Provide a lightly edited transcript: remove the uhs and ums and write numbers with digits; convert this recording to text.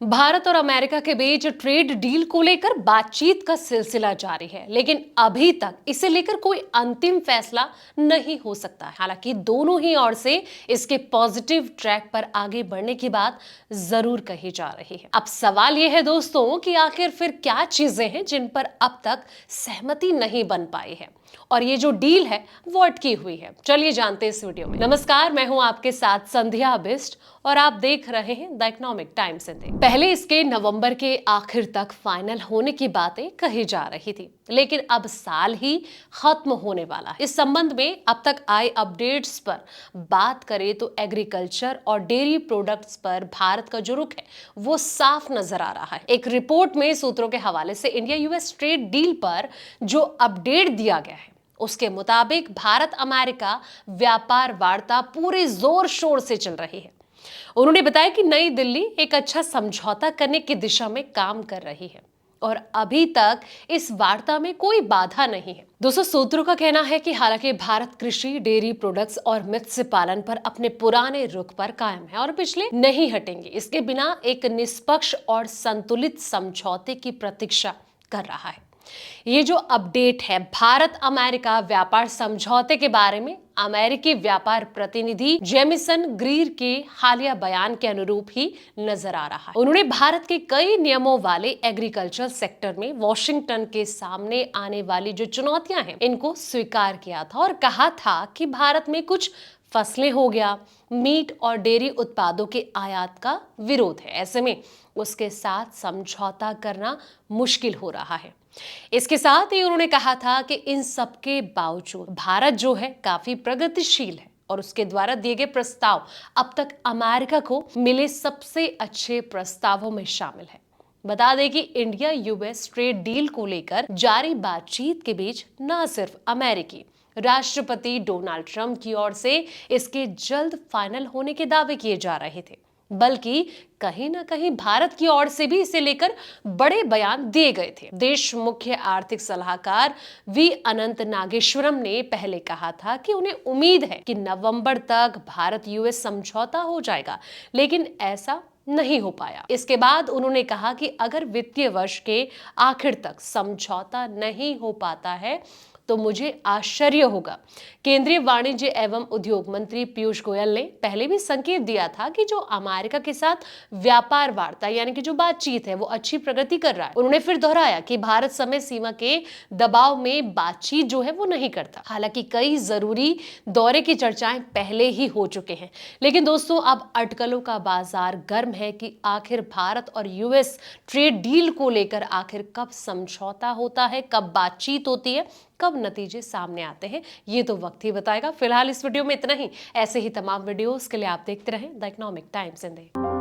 भारत और अमेरिका के बीच trade deal को लेकर बातचीत का सिलसिला जारी है, लेकिन अभी तक इसे लेकर कोई अंतिम फैसला नहीं हो सकता है। हालांकि दोनों ही ओर से इसके पॉजिटिव ट्रैक पर आगे बढ़ने की बात जरूर कही जा रही है। अब सवाल यह है दोस्तों कि आखिर फिर क्या चीजें हैं जिन पर अब तक सहमति नहीं बन पाई है और ये जो डील है वो अटकी हुई है। चलिए जानते हैं इस वीडियो में। नमस्कार, मैं हूं आपके साथ संध्या बिस्ट और आप देख रहे हैं द इकोनॉमिक टाइम्स इंडिया। पहले इसके नवंबर के आखिर तक फाइनल होने की बातें कही जा रही थी, लेकिन अब साल ही खत्म होने वाला है। इस संबंध में अब तक आए अपडेट्स पर बात करें तो एग्रीकल्चर और डेयरी प्रोडक्ट्स पर भारत का जो रुख है वो साफ नजर आ रहा है। एक रिपोर्ट में सूत्रों के हवाले से इंडिया यूएस ट्रेड डील पर जो अपडेट दिया गया है उसके मुताबिक भारत अमेरिका व्यापार वार्ता पूरे जोर शोर से चल रही है। उन्होंने बताया कि नई दिल्ली एक अच्छा समझौता करने की दिशा में काम कर रही है और अभी तक इस वार्ता में कोई बाधा नहीं है। दोस्तों, सूत्रों का कहना है कि हालांकि भारत कृषि, डेयरी प्रोडक्ट्स और मत्स्य पालन पर अपने पुराने रुख पर कायम है और पिछले नहीं हटेंगे। इसके बिना एक निष्पक्ष और संतुलित समझौते की प्रतीक्षा कर रहा है। ये जो अपडेट है भारत अमेरिका व्यापार समझौते के बारे में अमेरिकी व्यापार प्रतिनिधि जेमिसन ग्रीर के हालिया बयान के अनुरूप ही नजर आ रहा है। उन्होंने भारत के कई नियमों वाले एग्रीकल्चर सेक्टर में वॉशिंगटन के सामने आने वाली जो चुनौतियां हैं इनको स्वीकार किया था और कहा था कि भारत में कुछ फसलें हो गया, मीट और डेयरी उत्पादों के आयात का विरोध है। ऐसे में उसके साथ समझौता करना मुश्किल हो रहा है। इसके साथ ही उन्होंने कहा था कि इन सबके बावजूद भारत जो है काफी प्रगतिशील है और उसके द्वारा दिए गए प्रस्ताव अब तक अमेरिका को मिले सबसे अच्छे प्रस्तावों में शामिल है। बता दें कि इंडिया यूएस ट्रेड डील को लेकर जारी बातचीत के बीच न सिर्फ अमेरिकी राष्ट्रपति डोनाल्ड ट्रंप की ओर से इसके जल्द फाइनल होने के दावे किए जा रहे थे, बल्कि कहीं ना कहीं भारत की ओर से भी इसे लेकर बड़े बयान दिए गए थे। देश मुख्य आर्थिक सलाहकार वी अनंत नागेश्वरम ने पहले कहा था कि उन्हें उम्मीद है कि नवंबर तक भारत यूएस समझौता हो जाएगा, लेकिन ऐसा नहीं हो पाया। इसके बाद उन्होंने कहा कि अगर वित्तीय वर्ष के आखिर तक समझौता नहीं हो पाता है तो मुझे आश्चर्य होगा। केंद्रीय वाणिज्य एवं उद्योग मंत्री पीयूष गोयल ने पहले भी संकेत दिया था कि जो अमेरिका के साथ व्यापार वार्ता यानी कि जो बातचीत है वो अच्छी प्रगति कर रहा है। उन्होंने फिर दोहराया कि भारत समय सीमा के दबाव में बातचीत जो है वो नहीं करता। हालांकि कई जरूरी दौरे की चर्चाएं पहले ही हो चुके हैं, लेकिन दोस्तों अब अटकलों का बाजार गर्म है कि आखिर भारत और यूएस ट्रेड डील को लेकर आखिर कब समझौता होता है, कब बातचीत होती है, कब नतीजे सामने आते हैं, ये तो वक्त ही बताएगा। फिलहाल इस वीडियो में इतना ही। ऐसे ही तमाम वीडियोस के लिए आप देखते रहें द इकोनॉमिक टाइम्स इंडिया।